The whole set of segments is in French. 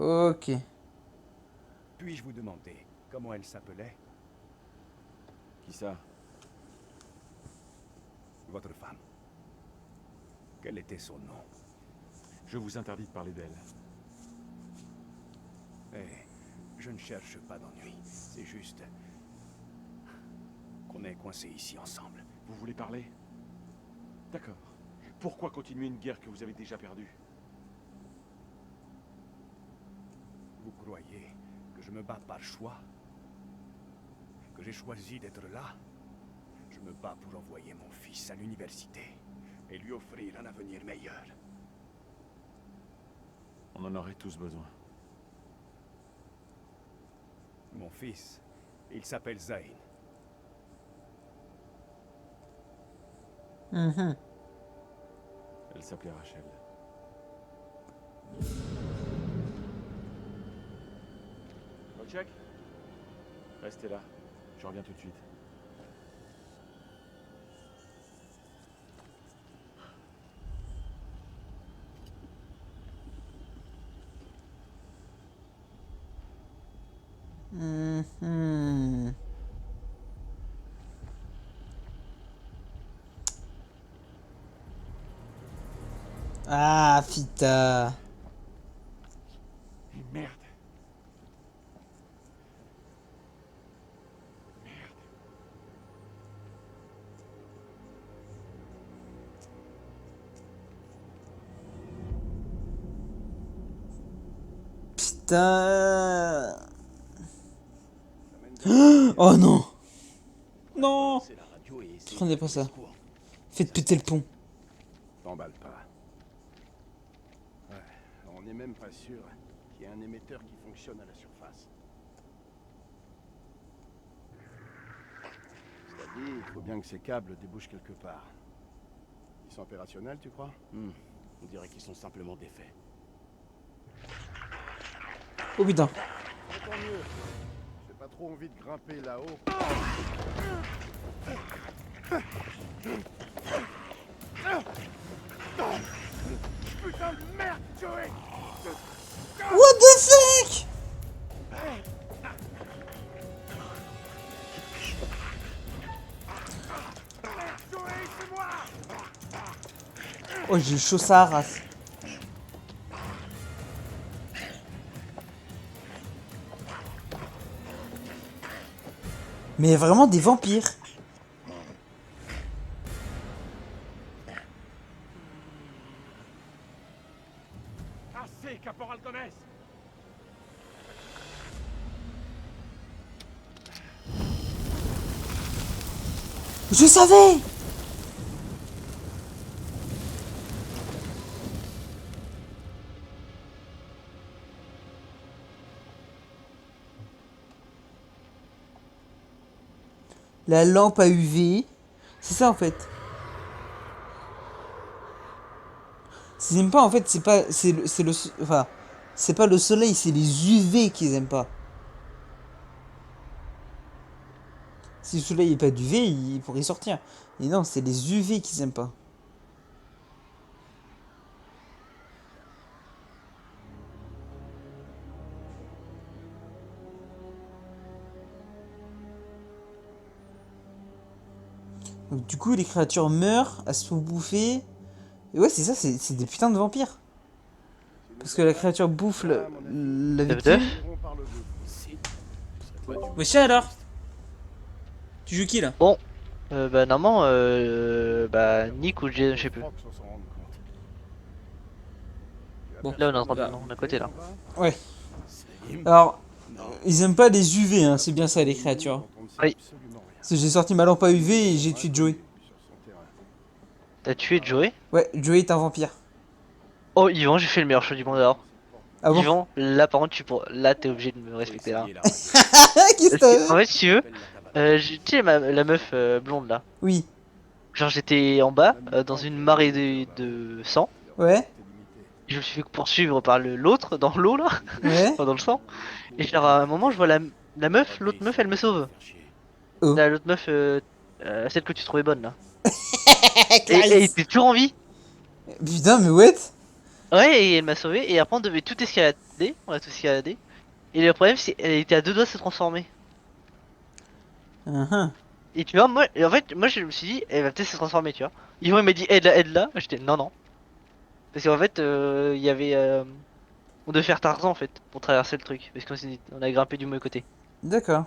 Ok. Puis-je vous demander comment elle s'appelait? Qui ça? Votre femme. Quel était son nom? Je vous interdis de parler d'elle. Eh, je ne cherche pas d'ennui. C'est juste qu'on est coincés ici ensemble. Vous voulez parler? D'accord. Pourquoi continuer une guerre que vous avez déjà perdue? Vous croyez que je me bats par choix? Que j'ai choisi d'être là? Je me bats pour envoyer mon fils à l'université et lui offrir un avenir meilleur. On en aurait tous besoin. Mon fils, il s'appelle Zayn. Mhm. Elle s'appelait Rachel. Wojciech? Restez là. Je reviens tout de suite. Mhm. Ah, Fita. Merde. Merde. Putain. Oh non. Non. C'est la radio et Prenez pas ça. secours. Faites péter le pont. T'emballe pas. Ouais, on n'est même pas sûr qu'il y ait un émetteur qui fonctionne à la surface. C'est-à-dire, il faut bien que ces câbles débouchent quelque part. Ils sont opérationnels, tu crois? On dirait qu'ils sont simplement défaits. Oh putain. Tant mieux. J'ai pas trop envie de grimper là-haut. Putain de merde, Joey! What the fuck? Joey, c'est moi! Oh, j'ai chaud sa race. Mais vraiment des vampires. Assez, Caporal Gomez! Je savais. La lampe à UV. C'est ça en fait. S'ils aiment pas en fait, c'est pas enfin, c'est pas le soleil, c'est les UV qu'ils aiment pas. Si le soleil est pas d'UV, il pourrait sortir. Et non, c'est les UV qu'ils aiment pas. Donc du coup, les créatures meurent, elles se font bouffer. Et ouais, c'est ça, c'est des putains de vampires. Parce que la créature bouffe la victime. Wesh alors. Tu joues qui là? Bon, bah normalement, bah Nick ou Jason, je sais plus. Bon, Là on est en train de, bah, non, on est à côté là. ouais. Alors, ils aiment pas les UV, hein, c'est bien ça les créatures. Oui. Parce que j'ai sorti ma lampe à UV et j'ai tué Joey. T'as tué Joey? Ouais, Joey est un vampire. Oh Yvan, j'ai fait le meilleur choix du monde alors. Ah bon? Yvan, là par contre là t'es obligé de me respecter là. Qu'est-ce que Parce que, en t'as? fait si tu veux, tu sais la meuf blonde là. Oui, Genre j'étais en bas, dans une marée de sang. ouais, Je me suis fait poursuivre par l'autre dans l'eau là, ouais. enfin dans le sang. Et genre à un moment je vois la meuf, l'autre meuf elle me sauve. Oh. L'autre meuf, celle que tu trouvais bonne là. Et elle Clarisse. était toujours en vie. Putain, mais what? Ouais, et elle m'a sauvé. Et après on devait tout escalader. D, on a tous escaladé. Et le problème, c'est qu'elle était à deux doigts de se transformer. Uhum. Et tu vois, moi, et en fait, moi je me suis dit, elle va peut-être se transformer, tu vois. Yvon il m'a dit aide-la, aide-la. J'étais non, non. Parce qu'en fait, il y avait. On devait faire Tarzan en fait, pour traverser le truc. Parce qu'on a grimpé du mauvais côté. D'accord.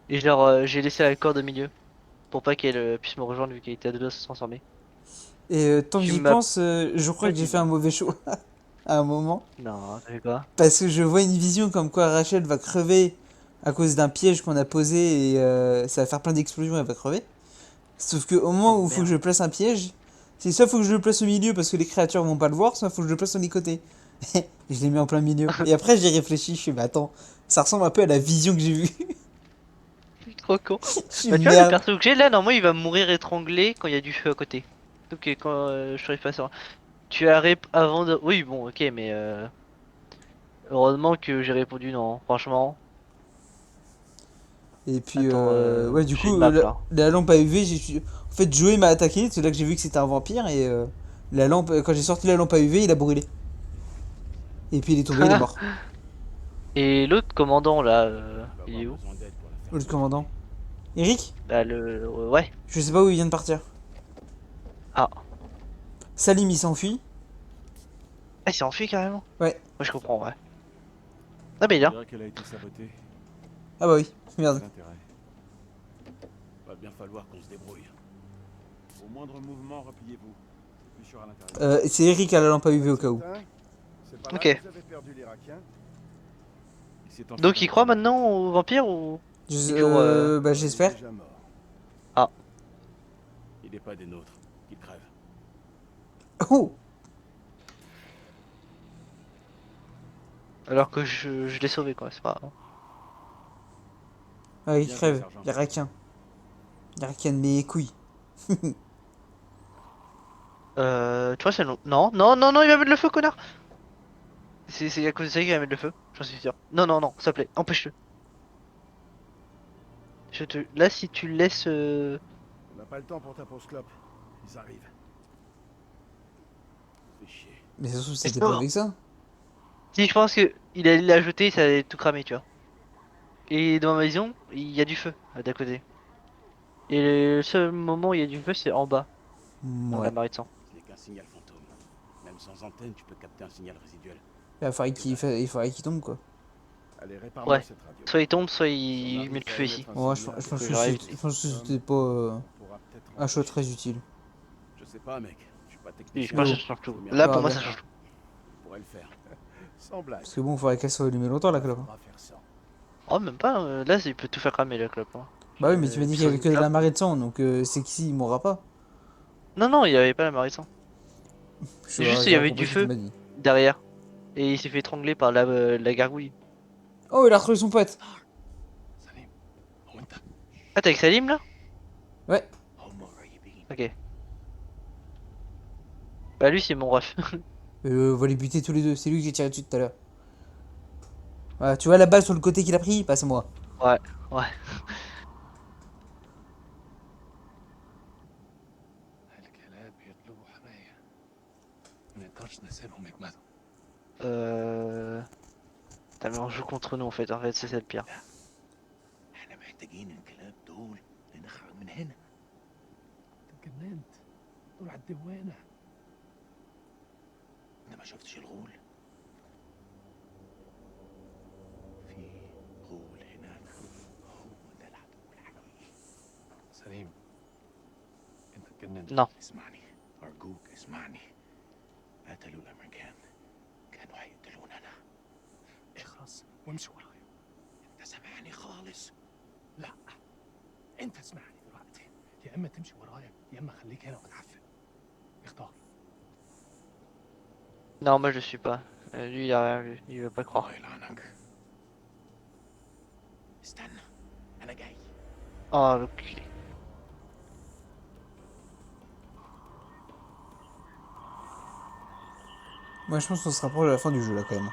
Et genre, j'ai laissé la corde au milieu. Pour pas qu'elle puisse me rejoindre vu qu'elle était à deux doigts de se transformer. Et tant que Tu j'y m'as pense, je crois pas que j'ai dit fait un non. mauvais choix à un moment. Non, t'as fait quoi? Parce que je vois une vision comme quoi Rachel va crever à cause d'un piège qu'on a posé et ça va faire plein d'explosions, elle va crever. Sauf que au Oh moment où il faut que merde. je place un piège, c'est soit faut que je le place au milieu parce que les créatures vont pas le voir, soit faut que je le place sur les côtés. Et je l'ai mis en plein milieu. Et après j'ai réfléchi, je suis mais attends, ça ressemble un peu à la vision que j'ai vue. Trop con. Je suis Bah tu vois, le merde. perso que j'ai là, normalement il va mourir étranglé quand il y a du feu à côté. Ok, quand je arrive pas à savoir. Tu as avant de. Oui, bon, ok, mais heureusement que j'ai répondu non, franchement. Et puis Attends, ouais du j'ai une coup map là. la lampe à UV, en fait Joey m'a attaqué, c'est là que j'ai vu que c'était un vampire et la lampe quand j'ai sorti la lampe à UV, il a brûlé. Et puis il est tombé, il est mort. Et l'autre commandant là, Tu vas il avoir est où? besoin d'aide pour la Où le fermeture. commandant? Eric? Bah ouais. Je sais pas où il vient de partir. Ah. Salim il s'enfuit. Ah, il s'est enfui carrément. Ouais. Ouais, je comprends, ouais. Ah, mais il est On là. dirait qu'elle a été sabotée. Ah bah oui, Quel merde. intérêt? Va bien falloir qu'on se débrouille. Au moindre mouvement, repliez-vous. Plus sûr à l'intérieur. C'est Eric à la lampe à UV au cas où. C'est pas là Ok. que vous avez perdu l'Irakien. Il s'est enfui Donc dans il le croit tunnel. maintenant aux vampires ou il est toujours Bah Il est j'espère. déjà mort. Ah. Il n'est pas des nôtres. Qu'il crève. Oh! Alors que je l'ai sauvé quoi, c'est pas grave. Ah il Bien joué, crève, sergent. y'a rien. Y'a rien de mes couilles. Tu vois, c'est long. Non, non, non, non, il va mettre le feu, connard! C'est à cause de ça qu'il va mettre le feu, j'en suis sûr. Non, non, non, s'il te plaît, empêche-le. Là, si tu le laisses. On n'a pas le temps pour ta pause clope. Ils arrivent. Fais chier. Mais ça se trouve Mais c'était pas non. avec ça. Si je pense que il allait la jeter, ça allait tout cramer, tu vois. Et dans ma maison, il y a du feu d'à côté. Et le seul moment où il y a du feu, c'est en bas, dans la Ouais. marée de sang. Ce n'est qu'un signal fantôme. Même sans antenne, tu peux capter un signal résiduel. Il faudrait qu'il tombe quoi. Allez, répare-moi Ouais. cette radio. Soit il tombe, soit Si on il arrive met le à feu ici. émettre un Ouais, signal, je pense Que que j'aurais évité. c'était pas on pourra peut-être un choix empêcher très ça. utile. Je sais pas, mec. Je suis pas Oui, je technicien. pense Mais que bon, ça change tout. Je m'y Là, on pour verra moi, bien. ça change tout. On pourrait le faire. Sans blague. Parce que bon, faudrait qu'elle soit allumée longtemps la clope. Faudra faire ça. Oh, même pas. Là, il peut tout faire cramer la clope. Hein. Bah oui, mais tu m'as dit Puis qu'il y sur avait une que de la clope. marée de sang, donc c'est qu'ici il mourra pas. Non, non, il y avait pas la marée de sang. Je C'est juste sais il y pas avait compris du ce que tu feu m'as dit. derrière. Et il s'est fait étrangler par la gargouille. Oh, il a retrouvé son pote. Salim, هو انت Ah, t'es avec Salim là? Ouais. هم قريبين. Ok. Bah, lui, c'est mon ref. On va les buter tous les deux. C'est lui que j'ai tiré dessus tout à l'heure. Voilà, tu vois la balle sur le côté qu'il a pris? Bah c'est moi. Ouais, ouais. الكلاب يطلبوا حماية. ما نقدرش نسيبهم يجمدوا. Putain, mais on joue contre nous en fait. En fait, c'est ça le pire. احنا محتاجين الكلاب دول لنخرج من هنا. انت اتجننت. دول على الدوانة. انت ما شفتش الغول؟ في غول هناك. هو ده العدو الحقيقي. سليم. انت اتجننت. Non. اسمعني. ارجوك اسمعني. قتلوا الامريكان. كانوا هيقتلوننا. اخرس وامشي ورايا. انت سامعني خالص؟ لا. انت اسمعني دلوقتي. يا اما تمشي ورايا يا اما خليك هنا وتعفن. اختار. Non, moi je suis pas. Lui, il a rien vu. Il veut pas croire. الله يلعنك. استنى. انا جاي. Oh, l'enculé. Moi je pense qu'on se rapproche de la fin du jeu là quand même.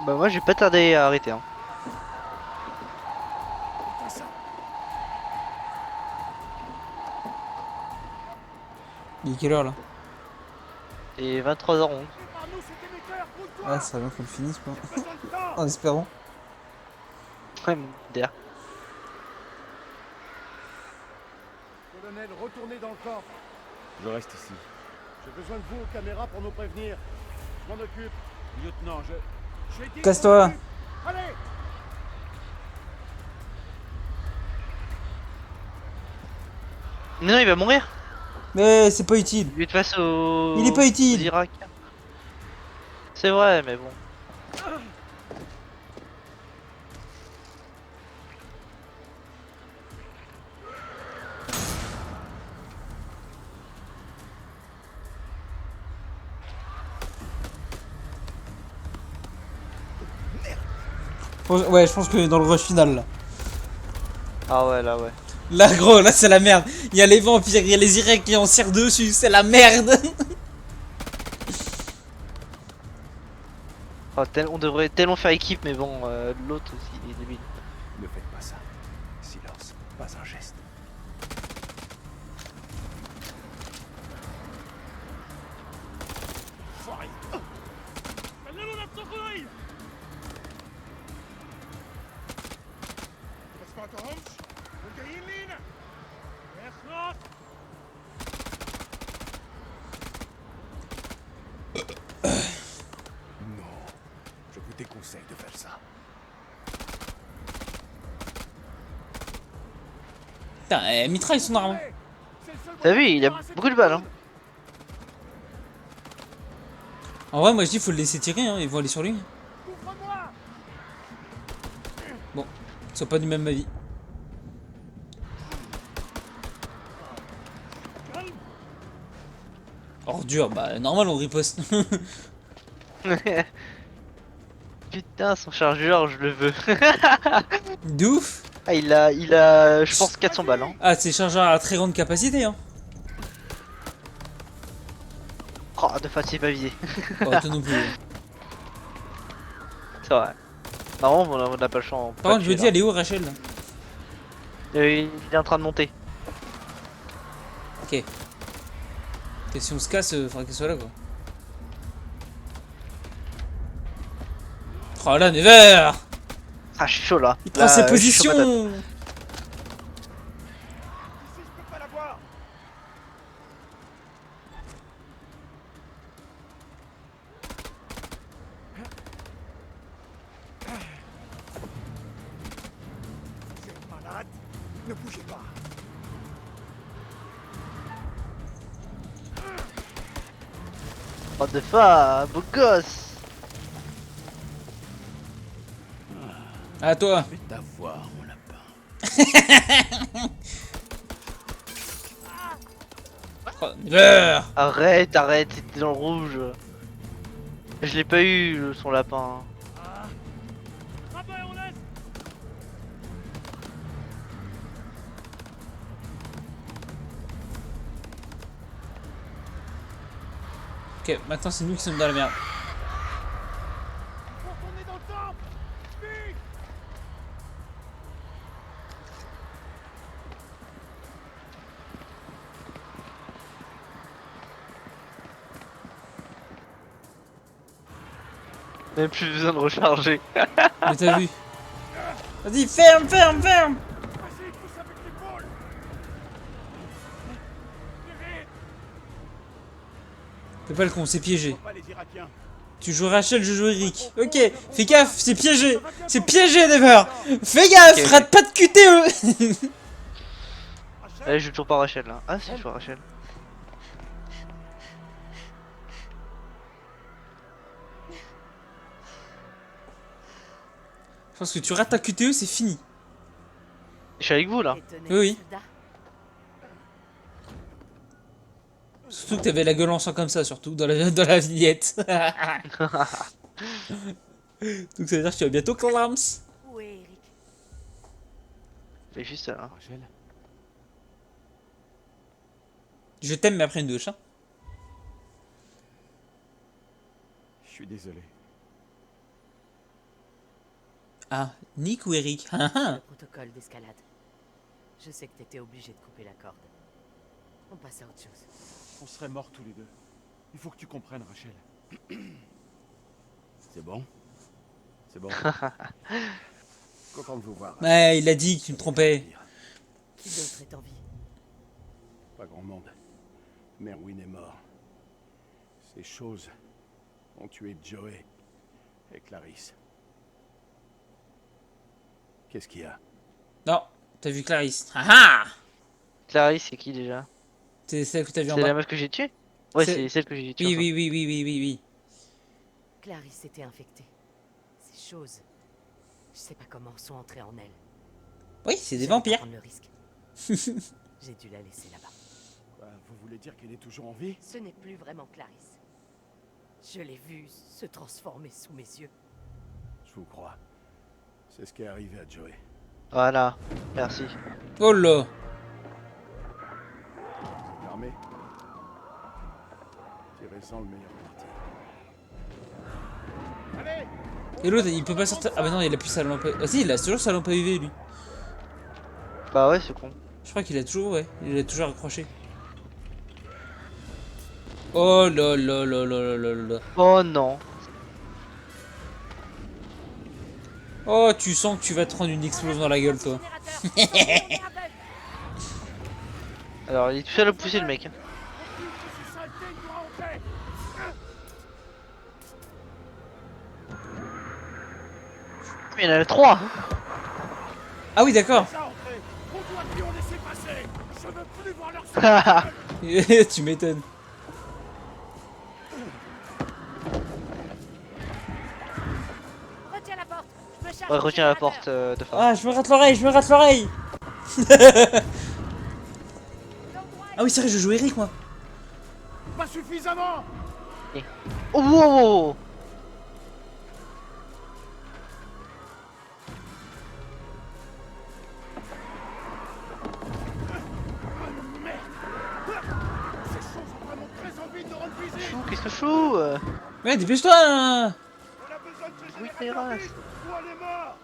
Bah, moi, j'ai pas tardé à arrêter. Hein. Il est quelle heure là? Et 23h11. Par nous, c'était mes cœurs, Ah, ça serait bien qu'on le finisse, quoi. Pas besoin de temps. En espérant. Ouais, d'air. Colonel, retournez dans le camp. Je reste ici. J'ai besoin de vous aux caméras pour nous prévenir. Je m'en occupe. Lieutenant, Je vais dire Casse-toi. qu'on occupe. Allez. Mais non, il va mourir. Mais c'est pas utile. Il est face au. Il est pas utile. aux Irakiens. C'est vrai, mais bon. Ouais, je pense que dans le rush final, là. Ah ouais, là, ouais. Là, gros, là, c'est la merde. Il y a les vampires, il y a les Irakiens, on serre dessus, c'est la merde. Oh, on devrait tellement faire équipe, mais bon, l'autre aussi, il est débile. Ne faites pas ça. Silence. Pas un geste. Non. Je vous déconseille de faire ça. Putain, mitraille son arme. T'as vu, il a beaucoup de balles, hein. En vrai, moi je dis, faut le laisser tirer, hein, ils vont aller sur lui. Bon, ils sont pas du même avis. Ordure, bah normal, on riposte. Putain, son chargeur, je le veux. De ouf. Ah, il a, je pense, 400 balles, hein. Ah, c'est chargeur à très grande capacité, hein. Oh, de fois, c'est pas visé. Oh, toi non plus. C'est vrai. Normalement, on n'a pas le champ. Par contre, je me dis, elle est où Rachel là? Il est en train de monter. Ok. Et si on se casse, faudra qu'elle soit là quoi. Oh là, Never! Ah, je suis chaud là. Il prend Là, ses je suis chaud patate. positions! Ici, je peux pas la voir. Vous êtes malade? Ne bougez pas. Oh, de fois, beau gosse. À toi! Je vais t'avoir, mon lapin. Oh, Never! Arrête, arrête, c'était dans le rouge. Je l'ai pas eu, son lapin. Ok, maintenant c'est nous qui sommes dans la merde. Retournez dans le temple. Vite. Même plus besoin de recharger. Mais t'as vu? Vas-y, ferme, ferme, ferme! Vas-y, pousse avec l'épaule. Vite. Fais pas le con, c'est piégé. Pas les Irakiens. Tu joues Rachel, je joue Eric. Ok, fais gaffe, c'est piégé! C'est piégé, Never! Fais gaffe, Ok, ok. rate pas de QTE! Allez, je joue toujours pas Rachel là. Ah, si, je joue Rachel. Je pense que tu rates ta QTE, c'est fini. Je suis avec vous là. Oui, oui. Surtout que t'avais la gueule en sang comme ça, surtout dans la vignette. Donc ça veut dire que tu vas bientôt clams. Où est Eric? Il est juste là. Rachel, Je t'aime, mais après une douche. Hein. je suis désolé. Ah, Nick ou Eric? Ah, ah. Le protocole d'escalade. Je sais que t'étais obligé de couper la corde. On passe à autre chose. On serait morts tous les deux. Il faut que tu comprennes, Rachel. C'est bon? C'est bon. Content de vous voir. Ouais, il a dit que tu me trompais. Qui d'autre est en vie? Pas grand monde. Merwin est mort. Ces choses ont tué Joey et Clarisse. Qu'est-ce qu'il y a? Non, t'as vu Clarisse. Ah ah! Clarisse, c'est qui déjà? C'est celle que t'as vu en C'est la bas. meuf que j'ai tuée? Ouais, C'est- c'est celle que j'ai tuée. Oui, enfin. oui, oui, oui, oui, oui, oui. Clarisse était infectée. Ces choses, je sais pas comment, sont entrées en elle. Oui, c'est des J'allais pas vampires. prendre le risque. J'ai dû la laisser là-bas. Vous voulez dire qu'elle est toujours en vie? Ce n'est plus vraiment Clarisse. Je l'ai vue se transformer sous mes yeux. Je vous crois. C'est ce qui est arrivé à Joey. Voilà, merci. Oh là. Vous êtes armé? Tirez-en le meilleur parti. Allez! Et l'autre, il peut pas sortir. Ah bah non, il a plus sa lampe. Ah si, il a toujours sa lampe à UV lui. Bah ouais, c'est con. Je crois qu'il a toujours, ouais. Il a toujours accroché. Oh là là là là là là là. Oh non. Oh, tu sens que tu vas te prendre une explosion dans la gueule, toi. Alors, il est tout seul à pousser le mec. Mais il y en a 3. Ah oui, d'accord. Tu m'étonnes. Retiens la porte. Je me charge Ouais, du retiens la générateur. porte de fin. Ah, je me rate l'oreille, je me rate l'oreille. Ah oui, c'est vrai, je joue Eric, moi. Pas suffisamment! Oh, wow, wow, wow. Ces choses ont vraiment très envie de rendre visite! Chou, qu'est-ce que chou Ouais, dépêche-toi. Hein. On a besoin de ce Oui, générateur terrasse. vite, ou elle est morte!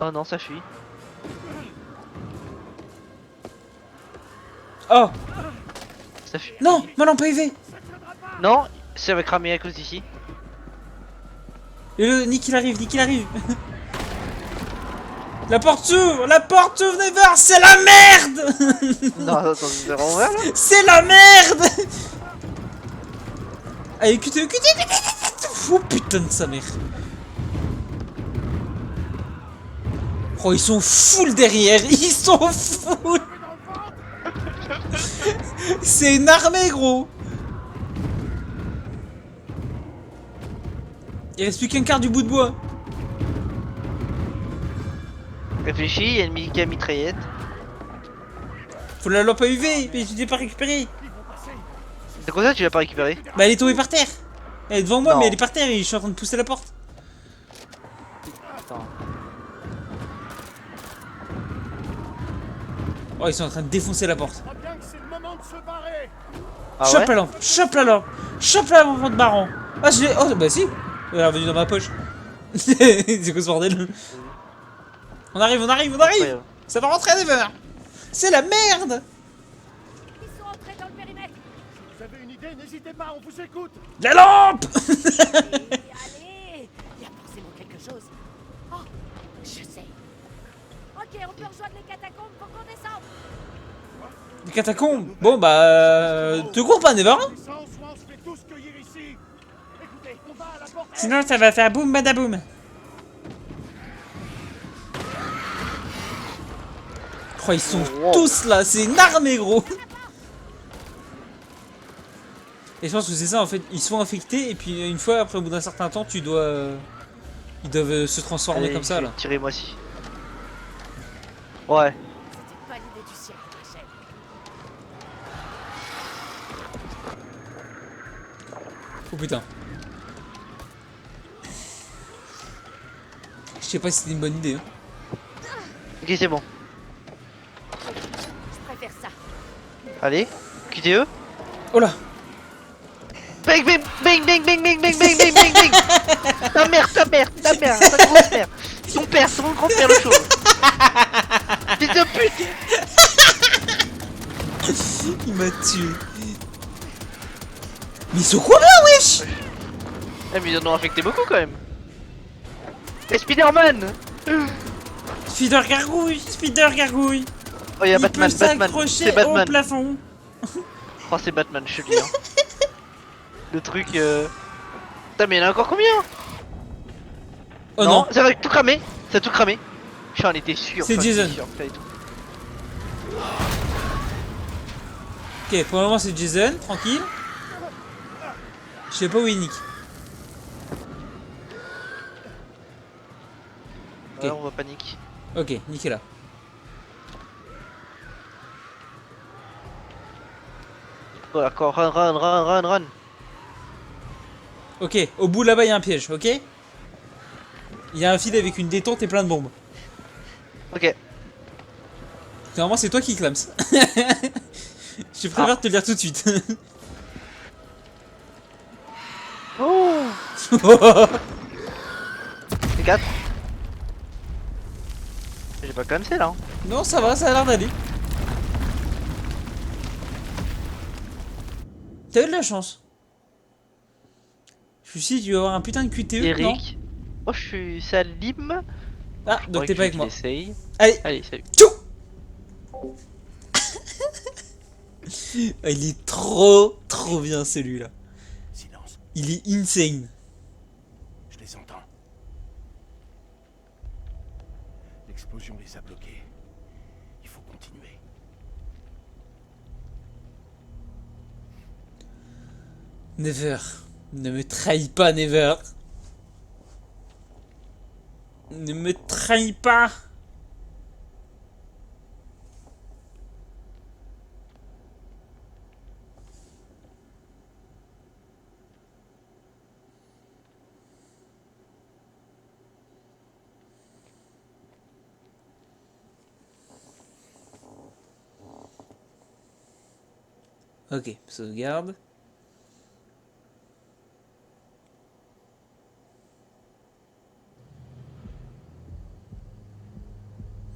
Oh non, ça fuit. Oh, Ça fuit. non, ma lampe à UV. Non, ça va cramer à cause d'ici. Et le Nick, il arrive, Nick, il arrive. La porte s'ouvre, Never, c'est la merde. Non, attends, c'est renvers là. C'est la merde. Allez, QTE. Oh putain de sa mère. Oh, ils sont full derrière, ils sont full. C'est une armée, gros. Il reste plus qu'un quart du bout de bois. Réfléchis, il y a une mini mitraillette. Faut la lampe à UV, mais tu l'as pas récupérée. C'est quoi ça, tu l'as pas récupéré? Bah elle est tombée par terre. Elle est devant moi, Non. mais elle est par terre et je suis en train de pousser la porte. Attends. Oh, ils sont en train de défoncer la porte. Je crois bien que c'est le moment de se barrer! Ah Chope ouais? la lampe, chope la lampe, chope la lampe de baron. Ah, je l'ai. Oh, bah si. Elle est revenue dans ma poche. C'est quoi ce bordel? On arrive. Incroyable. Ça va rentrer à 9h. C'est la merde. Ils sont entrés dans le périmètre. Vous avez une idée? N'hésitez pas, on vous écoute! La lampe. Allez, il y a forcément quelque chose. Oh, je sais. Ok, on peut rejoindre les catacombes pour qu'on descende. Les catacombes. Bon, bah. Te cours pas, Never. Puissance, ou on se fait tous cueillir ici! Écoutez, on va à la porte! Sinon, ça va faire boum badaboum. Oh, ils sont Wow. tous là, c'est une armée, gros. Et je pense que c'est ça en fait, ils sont infectés et puis une fois après au bout d'un certain temps tu dois ils doivent se transformer Allez, comme ça là. tirez-moi ci. Ouais. C'était pas l'idée du siècle, Rachel. Oh putain. Je sais pas si c'était une bonne idée. Hein. Ok, c'est bon. Je préfère ça. Allez, QTE. Oh là. Bang bang bang bang bang bang bang bang bang bang bang. Ta mère, ta grosse mère. Ton père, ton grand-père le chaud. Fils de pute. Il m'a tué. Mais ils sont quoi là, wesh? Eh mais ils en ont affecté beaucoup quand même. Et Spider-Man. Spider gargouille, Spider gargouille. Oh y'a Il Batman, peut Batman, s'accrocher c'est au Batman. plafond. Oh c'est Batman, je te le dis. Hein. Le truc Putain mais il y en a encore combien? Oh non, ça va tout cramer. Ça a tout cramé. J'en étais sûr. C'est j'en étais Jason. sûr que ça allait tout. ok, pour le moment c'est Jason, tranquille. Je sais pas où est Nick. Ok. Ouais, on va panique. Ok, Nick est là. Bon d'accord, run. Ok, au bout là-bas il y a un piège, ok? Il y a un fil avec une détente et plein de bombes. Ok. Normalement c'est toi qui clames. Je préfère te le dire tout de suite. Oh. C'est 4. J'ai pas comme c'est là. Hein. Non ça va, ça a l'air d'aller. T'as eu de la chance. Je suis sûr que tu vas avoir un putain de QTE, non? Eric. Oh je suis Salim. Ah, donc t'es pas avec moi. Essaye. Allez, Allez, salut. tchou. Il est trop bien celui-là. Silence, Il est insane. je les entends. L'explosion les a bloqués. Il faut continuer. Never. Ne me trahis pas, Never. Ne me trahis pas. Ok, sauvegarde.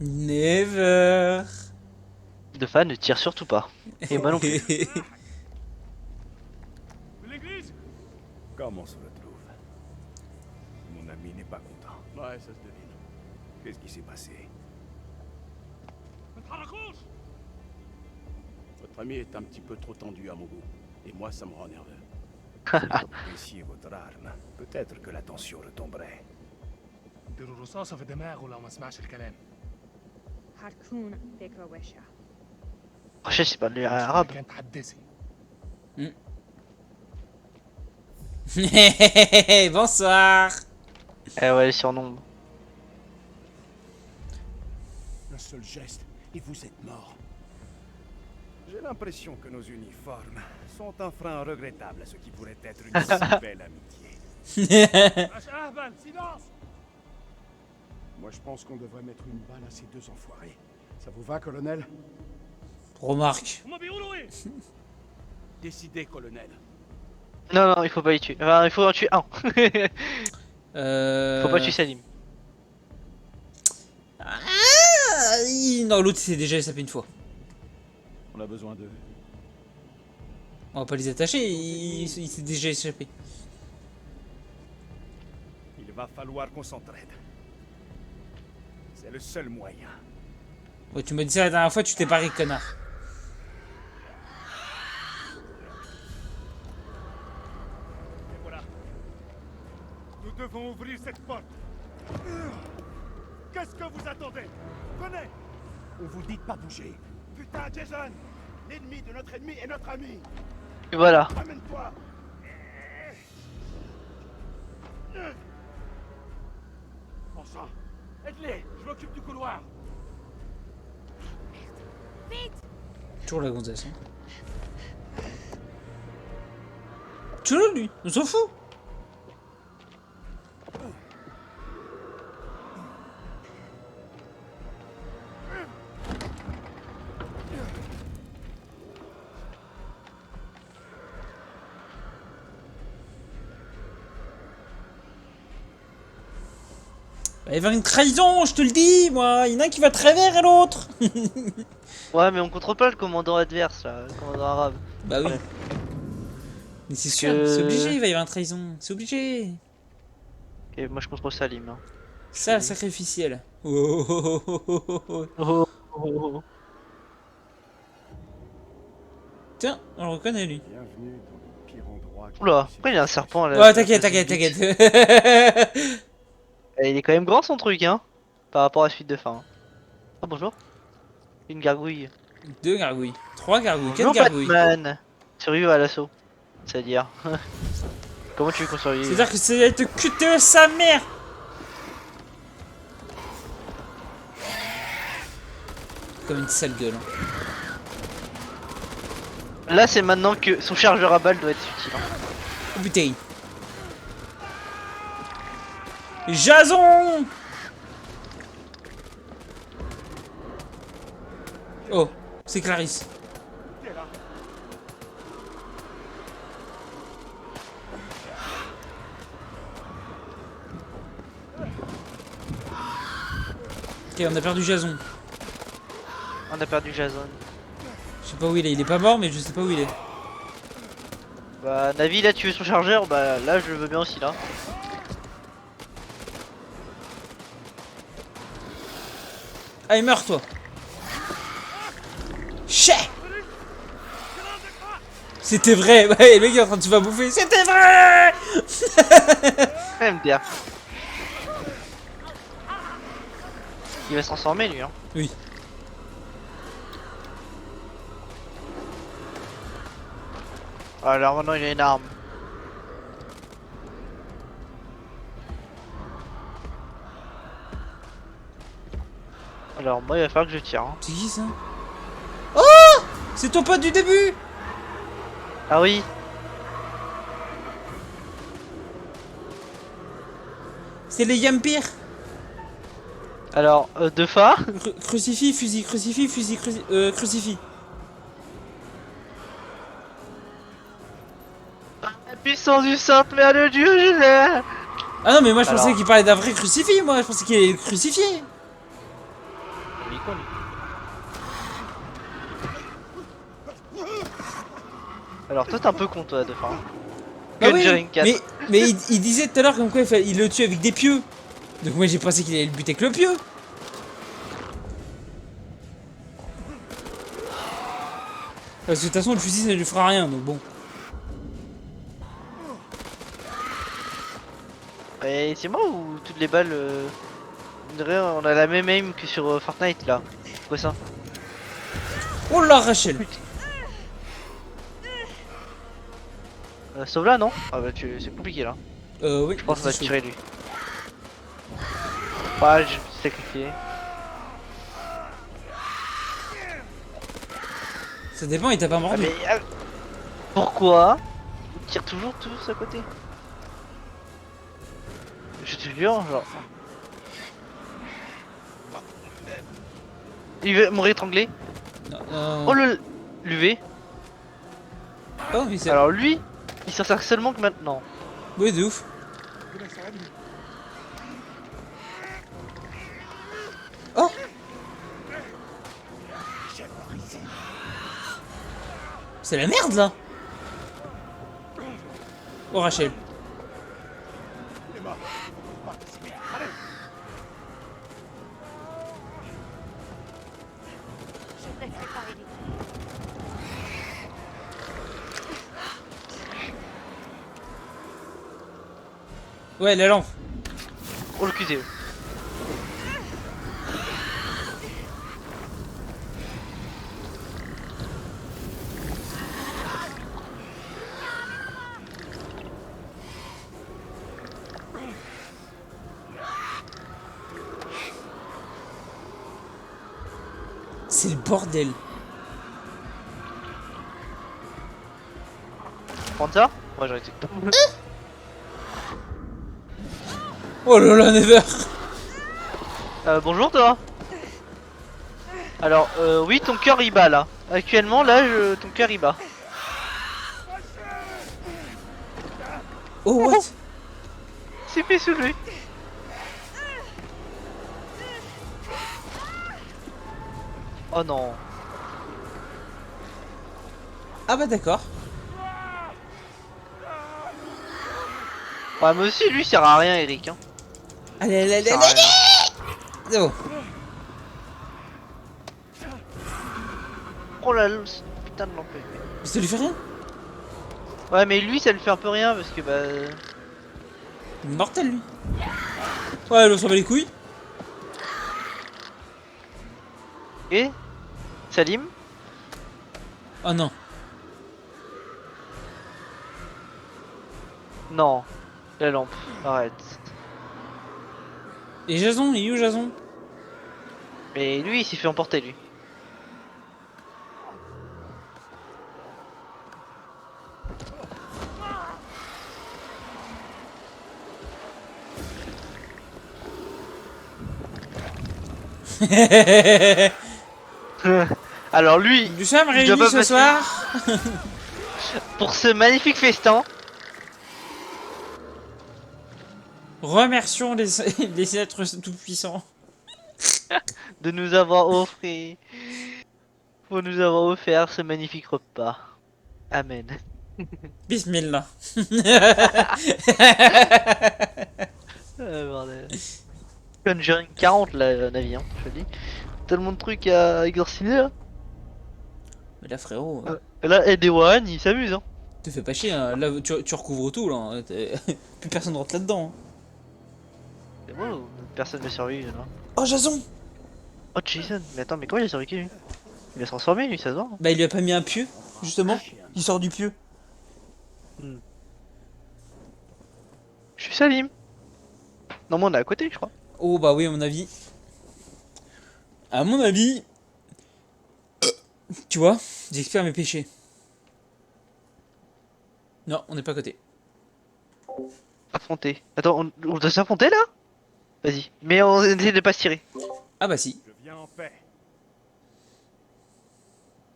Never. De fan ne tire surtout pas. Et moi non plus. L'église. Comment on se retrouve? Mon ami n'est pas content. Ouais, ça se devine. Qu'est-ce qui s'est passé? Votre ami est un petit peu trop tendu à mon goût. Et moi, ça me rend nerveux. Baissiez votre arme. Peut-être que la tension retomberait. نديروا رصاصة في دماغه لو ما سمعش الكلام. هتكون فكرة وحشة. Oh, je sais c'est pas le arabe. كانت تحدثي. Bonsoir. Eh ouais, les surnoms. Le seul geste, et vous êtes mort. J'ai l'impression que nos uniformes sont un frein regrettable à ce qui pourrait être une si belle amitié. أهبل silence. Moi, je pense qu'on devrait mettre une balle à ces deux enfoirés. Ça vous va, colonel? Remarque. هما بيقولوا إيه؟ Décidez, colonel. Non, il faut pas y tuer. Enfin, il faut en tuer un. Faut pas tuer Salim. Non, l'autre il s'est déjà SAP une fois. On a besoin d'eux. On va pas les attacher, il s'est déjà échappé. Il va falloir qu'on s'entraide. C'est le seul moyen. Ouais, tu m'as dit ça la dernière fois, tu t'es barré, connard. Et voilà. Nous devons ouvrir cette porte. Qu'est-ce que vous attendez? Venez! On vous dit de pas bouger. Putain, Jason! L'ennemi de notre ennemi est notre ami! Et voilà. Amène-toi! Bon sang. Aide-les. Je m'occupe du couloir. Toujours la gonzesse. Hein. Tu l'as lui, on s'en fout. Il va y avoir une trahison, je te le dis, moi. Il y en a un qui va de travers et l'autre. Ouais, mais on contrôle pas le commandant adverse là, le commandant arabe. Bah oui. Mais c'est Parce sûr, que- c'est obligé, il va y avoir une trahison. C'est obligé. Et moi je contrôle Salim. Hein. Ça, sacrificiel. Oh, oh, oh, oh, oh, oh. Oh, oh, oh. Tiens, on le reconnaît lui. Bienvenue dans le pire endroit que Oula, je pourquoi il y a un serpent là? Ouais, t'inquiète, t'inquiète, t'inquiète. Il est quand même grand son truc, hein, par rapport à la suite de fin. Oh bonjour. Une gargouille. 2 gargouilles. 3 gargouilles. 4 Bonjour gargouilles. Batman. Survivre à l'assaut. C'est-à-dire. Comment tu veux qu'on survive? C'est-à-dire que c'est être cuter sa mère. Comme une sale gueule. Là c'est maintenant que son chargeur à balles doit être utile. Hein. Oh putain. Jason. Oh, c'est Clarisse. Ok, on a perdu Jason. On a perdu Jason. Je sais pas où il est pas mort mais je sais pas où il est. Bah Navi là tu veux son chargeur, bah là je le veux bien aussi là. Allez, meurs toi. Chais. C'était vrai, ouais, le mec est en train de se faire bouffer, c'était vrai. MDR. Il va se transformer lui hein. Oui. Alors maintenant il a une arme. Alors moi il va falloir que je tire. Hein. C'est qui ça? Oh, c'est ton pote du début. Ah oui. C'est les Yampires. Alors deux fois. Crucifix, fusil, crucifix, fusil, crucifix. La puissance du Sainte Mère de Dieu, je l'ai. Ah non mais moi je Alors. pensais qu'il parlait d'un vrai crucifix, moi je pensais qu'il allait le crucifier. Alors toi t'es un peu con toi de fin. Bah oui, Conjuring 4. mais il disait tout à l'heure comme quoi il le tue avec des pieux. Donc moi j'ai pensé qu'il allait le buter avec le pieu. Parce que de toute façon le fusil ça lui fera rien donc bon. Et c'est moi ou toutes les balles on a la même aim que sur Fortnite là. C'est quoi ça? Oh là Rachel. Sauve là non? Ah bah c'est compliqué là. Oui, Je pense qu'on va c'est chaud. tirer lui. Ouais, je vais me sacrifier. Ça dépend, il t'a pas Ah, mordu. mais pourquoi ils tirent toujours tous à côté? Je te jure, genre. Il veut m'aurait étranglé. Non, non. Oh le l'UV. Oh, mais c'est... Alors lui, il s'en sert seulement que maintenant. Oui, de ouf. Oh. C'est la merde là. Oh Rachel. Je te laisserai pas aider. Ouais, la lampe. Oh le QTE. C'est le bordel. Prendre ça? Ouais j'aurais été. Oh là là, Never. Bonjour toi. Alors oui ton cœur il bat là. Actuellement là ton cœur il bat. Oh, what? C'est fait sous lui. Oh non. Ah bah d'accord. Ouais, mais aussi, lui, il sert à rien, Eric. Hein. Allez, allez, Il allez, sert à allez, rien. C'est bon. Oh la putain de lampe. Ça lui fait rien. Ouais, mais lui, ça lui fait un peu rien parce que bah. Mortel, lui. Ouais, on s'en bat les couilles. Et Salim? Oh non. Non. La lampe. Arrête. Et Jason, il est où Jason? Mais lui, il s'est fait emporter, lui. Alors lui, Nous sommes il doit réunis pas ce passer soir pour ce magnifique festin. remercions les êtres tout-puissants. De nous avoir offert, pour nous avoir offert ce magnifique repas. Amen. Bismillah. Bordel. Conjuring 40 là, Navi, hein, je te dis. Tellement de trucs à exorciser là. Mais là, frérot, Et là, Ed et Warren, ils s'amusent, hein. te fais pas chier. Hein. Là, tu recouvres tout, là. Hein. Plus personne rentre là-dedans. Hein. C'est bon, personne ne survécu là. Oh, Jason. Oh Jason, mais attends, mais comment il a survécu lui? Il va se transformer lui, ça se voit. Hein. Bah, il lui a pas mis un pieu, justement. Il sort du pieu. Je suis Salim. Non, mais on est à côté, je crois. Oh, bah oui, à mon avis. À mon avis. Tu vois, j'expère mes péchés. Non, on n'est pas à côté. Affronter. Attends, on doit s'affronter là? Vas-y. Mais on essaie de pas se tirer. Ah, bah si. Je viens en paix.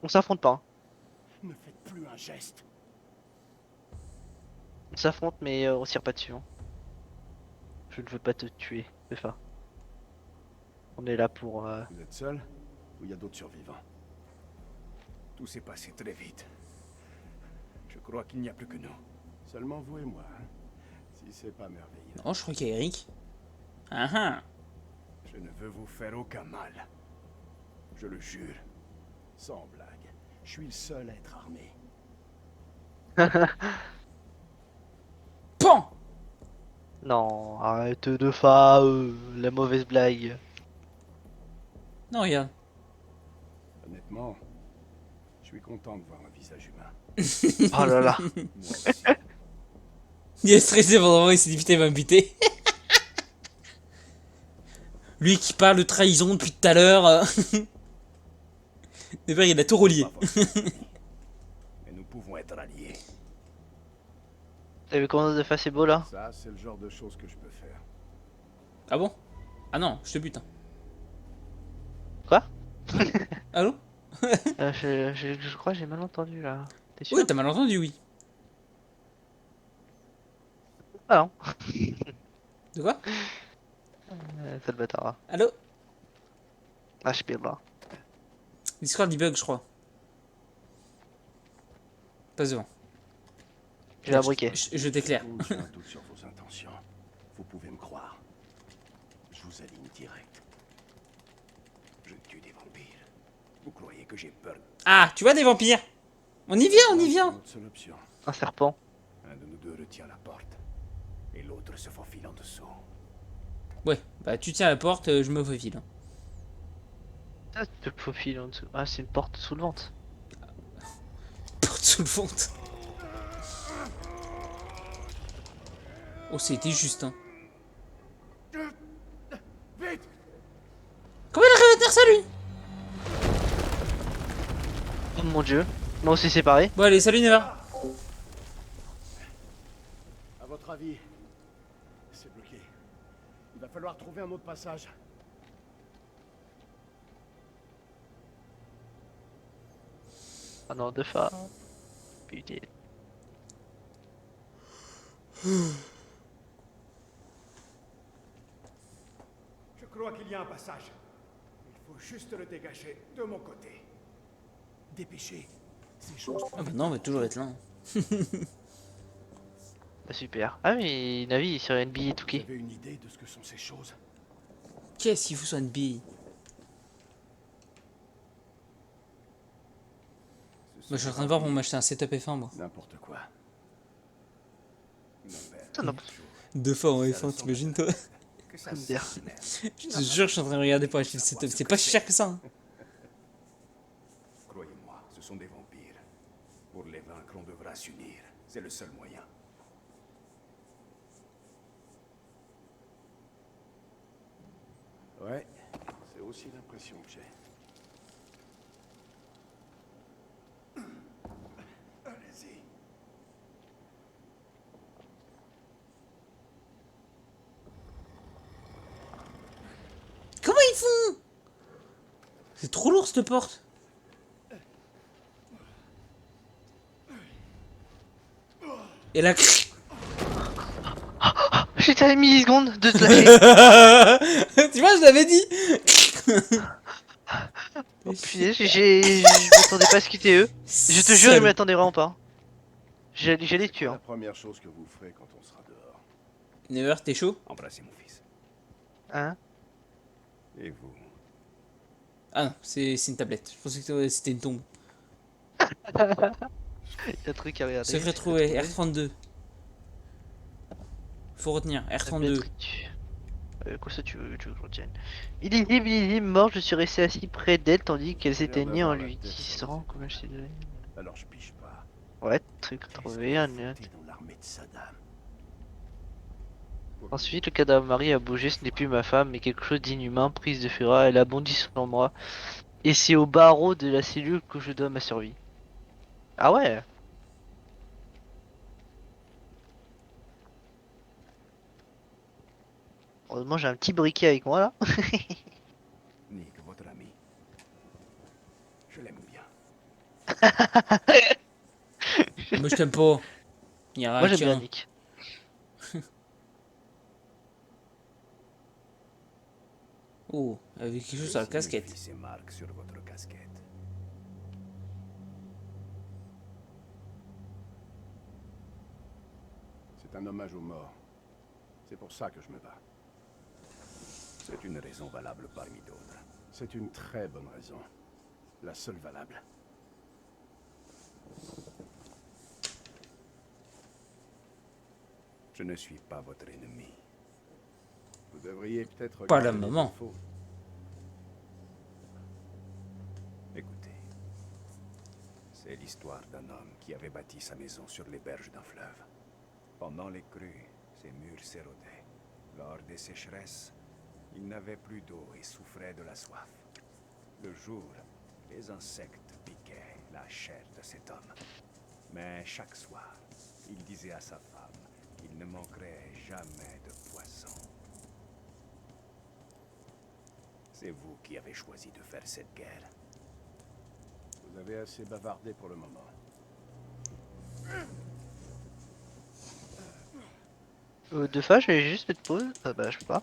On s'affronte pas. Hein. Ne faites plus un geste. On s'affronte, mais on se tire pas dessus. Hein. Je ne veux pas te tuer, Befa. On est là pour. Vous êtes seul ou il y a d'autres survivants? Tout s'est passé très vite. Je crois qu'il n'y a plus que nous. Seulement vous et moi, hein? Si c'est pas merveilleux. Non, je crois qu'il y a Eric. Ah ah. Je ne veux vous faire aucun mal. Je le jure. Sans blague, je suis le seul à être armé. Pan. Non, arrête de faire la mauvaise blague. Non, regarde. Honnêtement, je suis content de voir un visage humain. Oh là là. Moi aussi. Il est stressé pendant il s'est dit putain, il va me buter. Lui qui parle de trahison depuis tout à l'heure. D'ailleurs, il a tout relié. Pas votre ennemi. Mais nous pouvons être alliés. T'as vu comment de face c'est beau là? Ça, c'est le genre de choses que je peux faire. Ah bon? Ah non, je te bute. Hein. Quoi? Allô? Je crois que j'ai mal entendu là. T'es sûr? Oui, t'as mal entendu, oui. Ah non. De quoi? C'est le bâtard. Là. Allô? Ah, je pire là. Discord il bug, je crois. Passe devant. J'ai un briquet. Je t'éclaire. J'ai un doute sur vos intentions. Vous pouvez me croire. Je vous aligne direct. Je tue des vampires. Vous croyez que j'ai peur? Ah, tu vois des vampires? On y vient, on y C'est vient. notre seule option. Un serpent. Un de nous deux retient la porte. Et l'autre se faufile en dessous. Ouais, bah tu tiens la porte, je me faufile. Ça te faufile en dessous. Ah, c'est une porte soulevante. Porte sous le fond. Oh, c'était juste, hein. Vite! Comment il arrive à tenir ça, lui? Oh mon dieu. Moi aussi séparé. Bon, allez, salut, Neva. À votre avis, c'est bloqué. Il va falloir trouver un autre passage. Ah non, deux fois. Putain. Je crois qu'il y a un passage. Il faut juste le dégager de mon côté. Dépêchez. Ces choses. Ah bah non, on va toujours être là. Hein. Ah, super. Ah mais Navi sur NBA Vous 2K. avez une idée de ce que sont ces choses? Qu'est-ce qu'il faut sur une bille? Moi, je suis en train de voir pour m'acheter un setup F1, moi. N'importe quoi. Ça n'a 2 fois en Ça F1, ressemble t'imagines, à toi? Que ça MDR. s'énerve. Je te jure, je suis en train de regarder pour acheter le setup. C'est pas si cher que ça, hein. Croyez-moi, ce sont des vampires. Pour les vaincre, on devra s'unir. C'est le seul moyen. Ouais, c'est aussi l'impression que j'ai. Allez-y. Comment ils font? C'est trop lourd, cette porte. Et là... J'étais à une milliseconde de te lâcher. Tu vois, je l'avais dit. Oh punaise, je m'attendais pas à ce qu'ils étaient eux. Je te jure, je m'y attendais vraiment pas. J'allais te tuer. La Hein. première chose que vous ferez quand on sera dehors. Never, t'es chaud? Embrassez mon fils. Hein. Et vous? Ah non, c'est une tablette. Je pensais que c'était une tombe. Il y a un truc à regarder. Secret trouvé, R32. Faut retenir, R32. Quoi ça tu veux que je retienne? Illisible, mort, je suis resté assis près d'elle tandis qu'elle s'éteignait en lui disant comment je t'ai donné. Alors je piche pas. Ouais, truc trouvé, un note. T'es dans l'armée de Saddam. Ensuite, le cadavre de Marie a bougé, ce n'est plus ma femme, mais quelque chose d'inhumain, prise de fureur, elle a bondi sur moi. Et c'est au barreau de la cellule que je dois ma survie. Ah ouais. Heureusement, j'ai un petit briquet avec moi là. Nick, votre ami. Je l'aime bien. Moi, je t'aime pas. Il y a Moi j'aime qu'un. bien Nick. Oh, avec quelque chose sur la casquette. Ces marques sur votre casquette. C'est un hommage aux morts. C'est pour ça que je me bats. C'est une raison valable parmi d'autres. C'est une très bonne raison. La seule valable. Je ne suis pas votre ennemi. Vous devriez peut-être... Pas regarder le les moment. défauts. Écoutez. C'est l'histoire d'un homme qui avait bâti sa maison sur les berges d'un fleuve. Pendant les crues, ses murs s'érodaient. Lors des sécheresses, il n'avait plus d'eau et souffrait de la soif. Le jour, les insectes piquaient la chair de cet homme. Mais chaque soir, il disait à sa femme qu'il ne manquerait jamais de poisson. C'est vous qui avez choisi de faire cette guerre. Vous avez assez bavardé pour le moment. Deux fois, je vais juste mettre pause. Ah bah, je peux pas.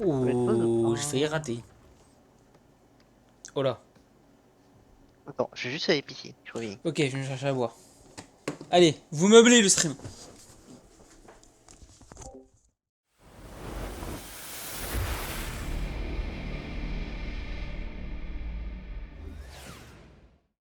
Oh, j'ai failli rater. Oh là. Attends, je vais juste aller pisser. Je reviens. Ok, je vais me chercher à boire. Allez, vous meublez le stream.